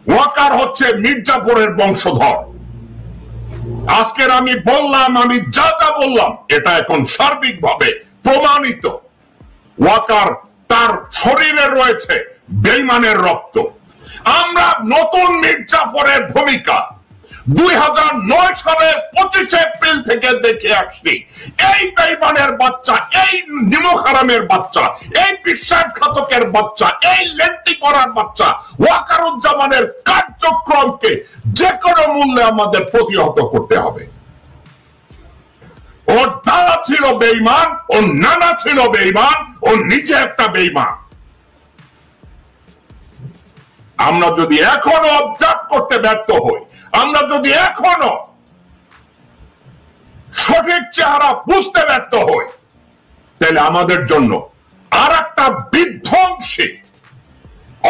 ওয়াকার হচ্ছে মির্জাপুরের বংশধর। আজকের আমি বললাম, আমি যা যা বললাম এটা এখন সার্বিকভাবে প্রমাণিত। ওয়াকার তার শরীরে রয়েছে বেঈমানের রক্ত। আমরা নতুন মির্জাপুরের ভূমিকা 2009 সালের 25 এপ্রিল থেকে দেখে আসছি। এই বেঈমানের বাচ্চা, এই নিমক হারামের বাচ্চা, এই বিশ্বাসঘাতকের বাচ্চা, এই লেন্টি করার বাচ্চা ওয়াকারুজ্জামানের কার্যক্রমকে যে কোনো মূল্যে আমাদের প্রতিহত করতে হবে। ওর দাদা ছিল বেঈমান, ওর নানা ছিল বেঈমান, ও নিজে একটা বেঈমান। আমরা যদি এখনো অবজার্ভ করতে ব্যর্থ হই, আমরা যদি এখনো সঠিক চেহারা বুঝতে ব্যর্থ হই, তাহলে আমাদের জন্য আর একটা বিধ্বংসী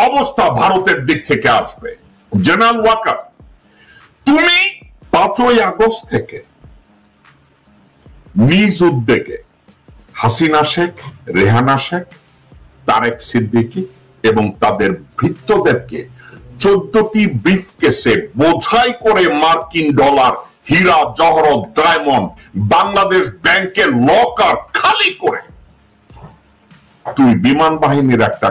অবস্থা ভারতের দিক থেকে আসবে। জেনারেল ওয়াকার, তুমি 5ই আগস্ট থেকে নিজ উদ্যোগে হাসিনা শেখ, রেহানা শেখ, তারেক সিদ্দিকী এবং তাদের ভৃত্যদেরকে 14টি ব্রিফকেসে বোঝাই করে মার্কিন ডলার, হীরা জহরত, ডায়মন্ড, বাংলাদেশ ব্যাংকের লকার খালি করে তুই বিমান বাহিনীর একটা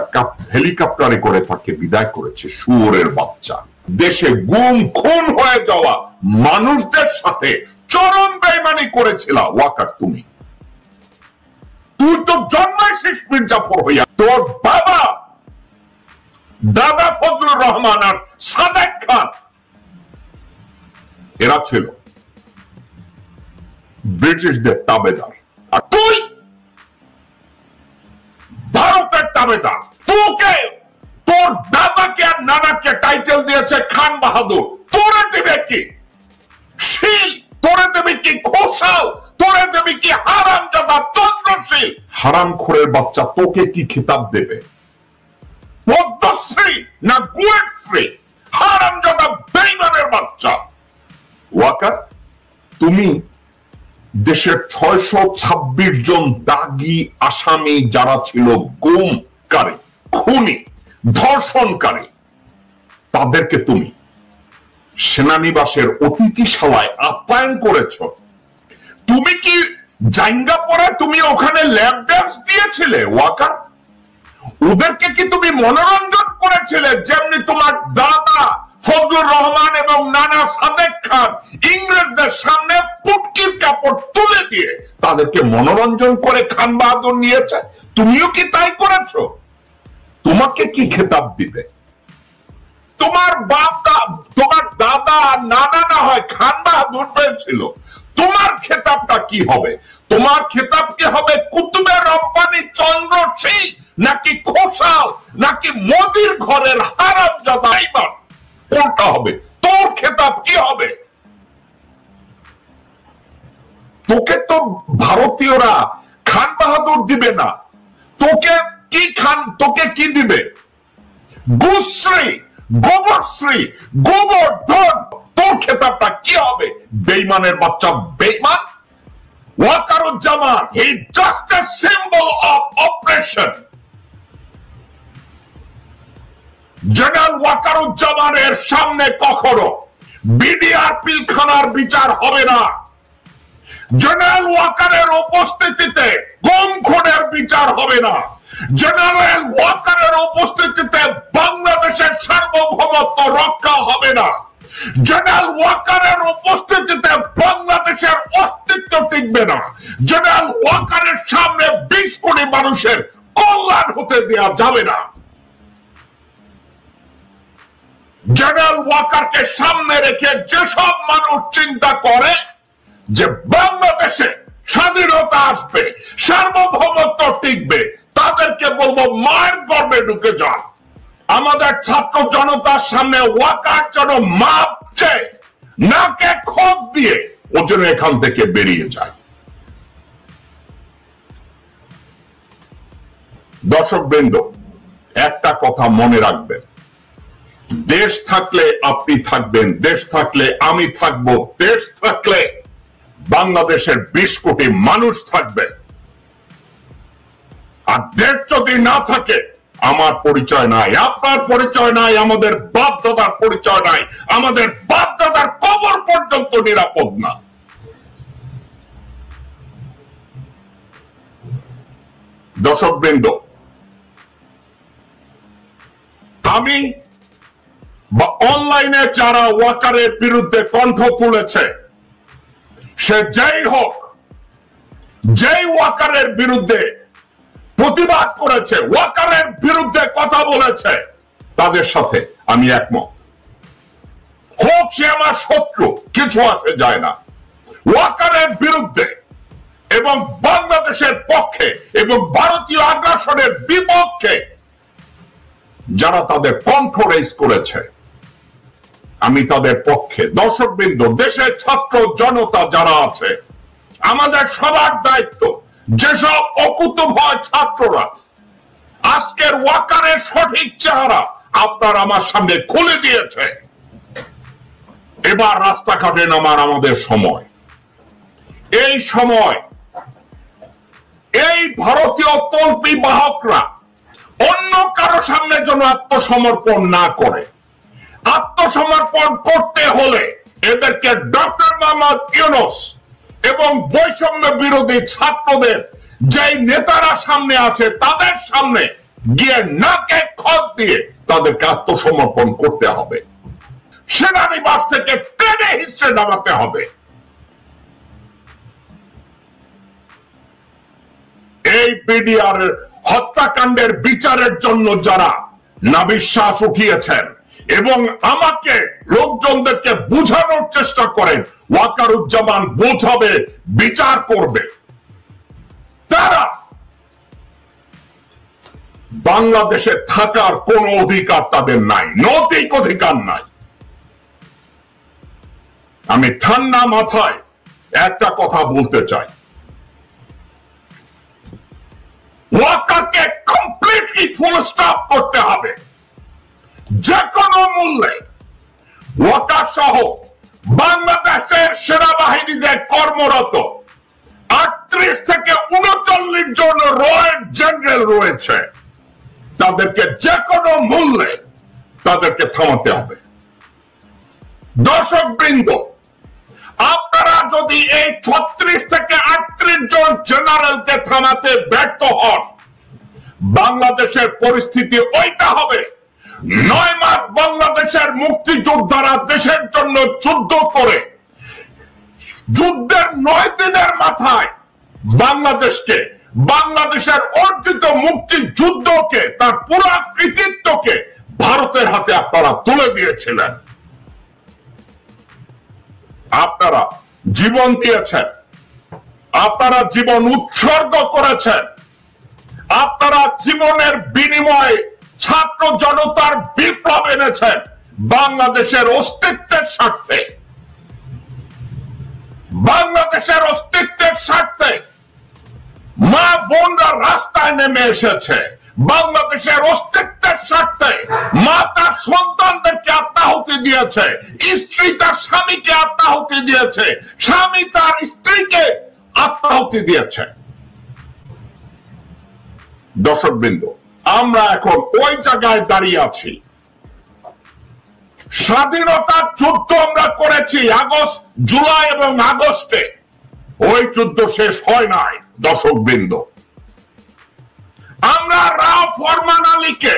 হেলিকপ্টারে করে তাকে বিদায় করেছে। শুয়োরের বাচ্চা। দেশে গুম খুন হয়ে যাওয়া মানুষদের সাথে চরম বেঈমানি করেছিল ওয়াকার। তুই তো জন্মাইছিস মির্জাপুর হইয়া। তোর বাবা দাদা ফজলুর রহমান আর সাদেক খান এরা ছিল ব্রিটিশদের তাবেদার, আর তুই ভারতের তাবেদার। তোকে তোর দাদাকে আর নানাকে টাইটেল দিয়েছে খান বাহাদুর, তোরে দেবে কি শীল, তোরে দেবে কি খোসাল, তোরে দেবে কি হারামজাদা চন্দ্রশীল। হারামখোরের বাচ্চা তোকে কি খেতাব দেবে? পদ্মশ্রী না গুয়েশ্রী? হারামজাদা বেঈমানের বাচ্চা। ওয়াকার, তুমি দেশের 626 জন দাগী আসামি যারা ছিল গুমকারী, খুনি, ধর্ষণকারী, তাদেরকে তুমি সেনানিবাসের অতিথিশালায় আপ্যায়ন করেছ। তুমি কি জাইঙ্গা পরে তুমি ওখানে ল্যাব ড্যান্স দিয়েছিলে ওয়াকার? ওদেরকে কি তুমি মনোরঞ্জন করেছিলে যেমনি তোমার দাদা ফজলুর রহমান এবং নানা সাদেক খান ইংরেজদের সামনে পুটকির কাপড় তুলে দিয়ে তাদেরকে মনোরঞ্জন করে খান বাহাদুর নিয়েছে? তুমিও কি তাই করেছ? তোমাকে কি খেতাব দিবে? তোমার তোমার দাদা নানা না হয় খান বাহাদুর পেয়েছিল, তোমার খেতাবটা কি হবে? তোমার খেতাব কি হবে কুতুবে রব্বানি চন্দ্রশীল, নাকি খোসাল, নাকি মোদির ঘরের হারামজাদা বেঈমান? কোনটা হবে? তোর খেতাব কি হবে? তোকে তো ভারতীয়রা খান বাহাদুর দিবে না, তোকে কি দিবে? গুশ্রী, গোবরশ্রী, গোবর্ধন। তোর খেতাবটা কি হবে? বেঈমানের বাচ্চা বেঈমান। Wakaruzzaman, he just a symbol of oppression. General ওয়াকারুজ্জামানের সামনে কখনো বিডিআর পিলখানার বিচার হবে না। জেনারেল ওয়াকারের উপস্থিতিতে গুম খুনের বিচার হবে না। জেনারেল ওয়াকারের উপস্থিতিতে বাংলাদেশের সার্বভৌমত্ব রক্ষা হবে না। জেনারেল ওয়াকারের উপস্থিতিতে বাংলাদেশের অস্তিত্ব টিকবে না। জেনারেল ওয়াকারের সামনে 20 কোটি মানুষের কল্যাণ হতে দেওয়া যাবে না। জেনারেল ওয়াকারকে সামনে রেখে যেসব মানুষ চিন্তা করে যে বাংলাদেশে স্বাধীনতা আসবে, সার্বভৌমত্ব টিকবে, তাদেরকে বলবো মায়ের গর্ভে ঢুকে যান। আমাদের ছাত্র জনতার সামনে ওয়াকার যেন মাপ চেয়ে নাকে খোঁজ দিয়ে ও যেন এখান থেকে বেরিয়ে যায়। দর্শক বৃন্দ, একটা কথা মনে রাখবেন, দেশ থাকলে আপনি থাকবেন, দেশ থাকলে আমি থাকবো, দেশ থাকলে বাংলাদেশের 20 কোটি মানুষ থাকবে। আর দেশ যদি না থাকে আমার পরিচয় নাই, আপনার পরিচয় নাই, আমাদের বাপ দাদার পরিচয় নাই, আমাদের বাপ দাদার কবর পর্যন্ত নিরাপদ না। দর্শকবৃন্দ, আমি বা অনলাইনে যারা ওয়াকারের বিরুদ্ধে কণ্ঠ তুলেছে, সে যেই হোক, যেই ওয়াকারের বিরুদ্ধে প্রতিবাদ করেছে, ওয়াকারের বিরুদ্ধে কথা বলেছে, তাদের সাথে আমি একমত। হোক সে আমার শত্রু, কিছু আসে যায় না। ওয়াকারের বিরুদ্ধে এবং বাংলাদেশের পক্ষে এবং ভারতীয় আগ্রাসনের বিপক্ষে যারা তাদের কণ্ঠ রেজ করেছে, আমি তাদের পক্ষে। দর্শকবৃন্দ, দেশের ছাত্র জনতা যারা আছে, আমাদের সবার দায়িত্ব, যেসব অকুতভয় ছাত্ররা আজকের ওয়াকারের সঠিক চেহারা আপনার আমার সামনে খুলে দিয়েছে, এবার রাস্তাঘাটে নামার আমাদের সময়। এই সময় এই ভারতীয় তল্পি বাহকরা অন্য কারো সামনে যেন আত্মসমর্পণ না করে। আত্মসমর্পণ করতে হলে এদেরকে ডক্টর মোহাম্মদ ইউনূস এবং বৈষম্য বিরোধী ছাত্রদের যে নেতারা সামনে আছে, তাদের সামনে গিয়ে নাকে খত দিয়ে তাদেরকে আত্মসমর্পণ করতে হবে। সেনানিবাস থেকে টেনে হিস্ট্রে নামাতে হবে। এই বিডিআর হত্যাকাণ্ডের বিচারের জন্য যারা নাবিশ্বাস উঠিয়েছেন এবং আমাকে লোকজনদেরকে বোঝানোর চেষ্টা করেন, ওয়াকারুজ্জামান বোঝাবে, বিচার করবে, তারা বাংলাদেশে থাকার কোন অধিকার তাদের নাই, নৈতিক অধিকার নাই। আমি ঠান্ডা মাথায় একটা কথা বলতে চাই, ওয়াকারকে কমপ্লিটলি ফুল স্টপ করতে হবে যে কোনো মূল্যে। ওয়াকার সহ বাংলাদেশের সেনাবাহিনীতে কর্মরত 38 থেকে 39 জন রয়েল জেনারেল রয়েছে, তাদেরকে যে কোনো মূল্যে তাদেরকে থামাতে হবে। দর্শকবৃন্দ, আপনারা যদি এই 36 থেকে 38 জন জেনারেলকে থামাতে ব্যর্থ হন, বাংলাদেশের পরিস্থিতি ওইটা হবে। 9 মাস বাংলাদেশের মুক্তিযোদ্ধারা দেশের জন্য যুদ্ধ করে, যুদ্ধের 9 দিনের মাথায় বাংলাদেশকে, বাংলাদেশের অর্জিত মুক্তিযুদ্ধকে, তার পুরা কৃতিত্বকে ভারতের হাতে আপনারা তুলে দিয়েছিলেন। আপনারা জীবন দিয়েছেন, আপনারা জীবন উৎসর্গ করেছেন, আপনারা জীবনের বিনিময়ে ছাত্র জনতার বিপ্লব এনেছেন বাংলাদেশের অস্তিত্বের স্বার্থে। বাংলাদেশের অস্তিত্বের স্বার্থে মা বোনরা রাস্তায় নেমে এসেছে। বাংলাদেশের অস্তিত্বের স্বার্থে মা তার সন্তানদেরকে আত্মাহুতি দিয়েছে, স্ত্রী তার স্বামীকে আত্মাহুতি দিয়েছে, স্বামী তার স্ত্রীকে আত্মাহুতি দিয়েছে। দর্শকবৃন্দ, আমরা এখন ওই জায়গায় দাঁড়িয়ে আছি। স্বাধীনতার যুদ্ধ আমরা করেছি আগস্ট, জুলাই এবং আগস্টে। ওই যুদ্ধ শেষ হয় নাই। দর্শকবৃন্দ, আমরা রাও ফরমান আলীকে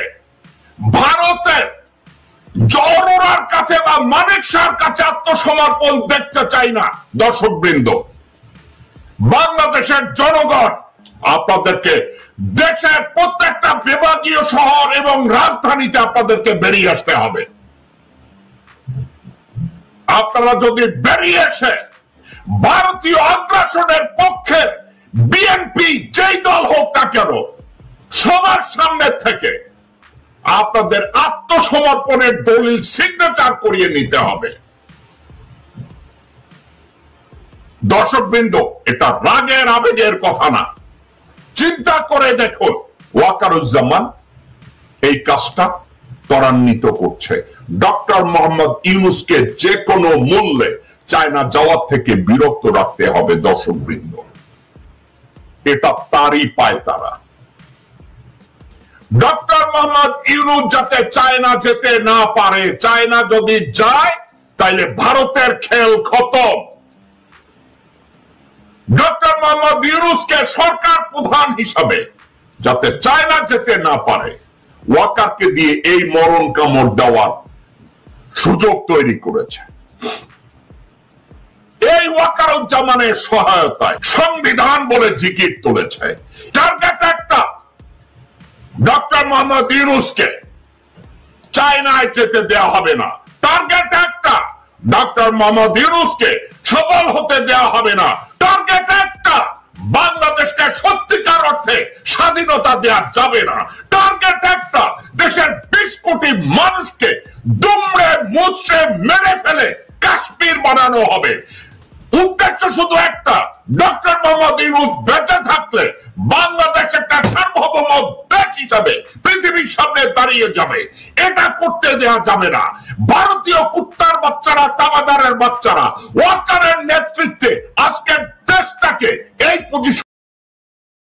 ভারতের জওহরার কাছে বা মানেক শাহর কাছে আত্মসমর্পণ দেখতে চাই না। দর্শকবৃন্দ, বাংলাদেশের জনগণ আপনাদেরকে দেশের প্রত্যেকটা বিভাগীয় শহর এবং রাজধানীতে আপনাদেরকে বেরিয়ে আসতে হবে। আপনারা যদি বেরিয়ে এসে ভারতীয় আগ্রাসনের পক্ষে বিএনপি যেই দল হোক না কেন, সবার সামনে থেকে আপনাদের আত্মসমর্পণের দলিল সিগনেচার করিয়ে নিতে হবে। দর্শকবৃন্দ, এটা রাগের আবেগের কথা না। চিন্তা করে দেখুন, ওয়াকারুজ্জামান এই কাজটা ত্বরান্বিত করছে। ডক্টর মোহাম্মদ ইউনূসকে যে কোনো মূল্যে চায়না যাওয়ার থেকে বিরত রাখতে হবে। দর্শকবৃন্দ, এটা তারই পায় তারা। ডক্টর মোহাম্মদ ইউনূস যাতে চায়না যেতে না পারে, চায়না যদি যায় তাইলে ভারতের খেল খতম। ডক্টর মোহাম্মদ ইউনূসকে সরকার প্রধান হিসাবে যাতে চায়না যেতে না পারে, ওয়াকারকে দিয়ে এই মরণ কামড় দেওয়ার সুযোগ তৈরি করেছে। এই ওয়াকারুজ্জামানের সহায়তায় সংবিধান বলে জিকির তুলেছে। টার্গেট একটা, ডক্টর মোহাম্মদ ইউনূসকে চায়নায় যেতে দেওয়া হবে না। টার্গেট একটা, ডক্টর মোহাম্মদ ইউনূসকে সফল হতে দেওয়া হবে না। টার্গেট একটা, বাংলাদেশকে সত্যিকার অর্থে স্বাধীনতা দেওয়া যাবে না। টার্গেট একটা, দেশের 20 কোটি মানুষকে দুমড়ে মুচড়ে মেরে ফেলে কাশ্মীর বানানো হবে। উদ্দেশ্য শুধু একটা, ডক্টর মোহাম্মদ ইউনূস বেঁচে থাকলে বাংলাদেশ একটা সার্বভৌম দেশ হিসাবে পৃথিবীর সামনে দাঁড়িয়ে যাবে। এটা করতে দেওয়া যাবে না। ভারতীয় কুত্তার বাচ্চারা, তাবাদারের বাচ্চারা ওয়াকারের নেতৃত্বে আজকের দেশটাকে এই পজিশন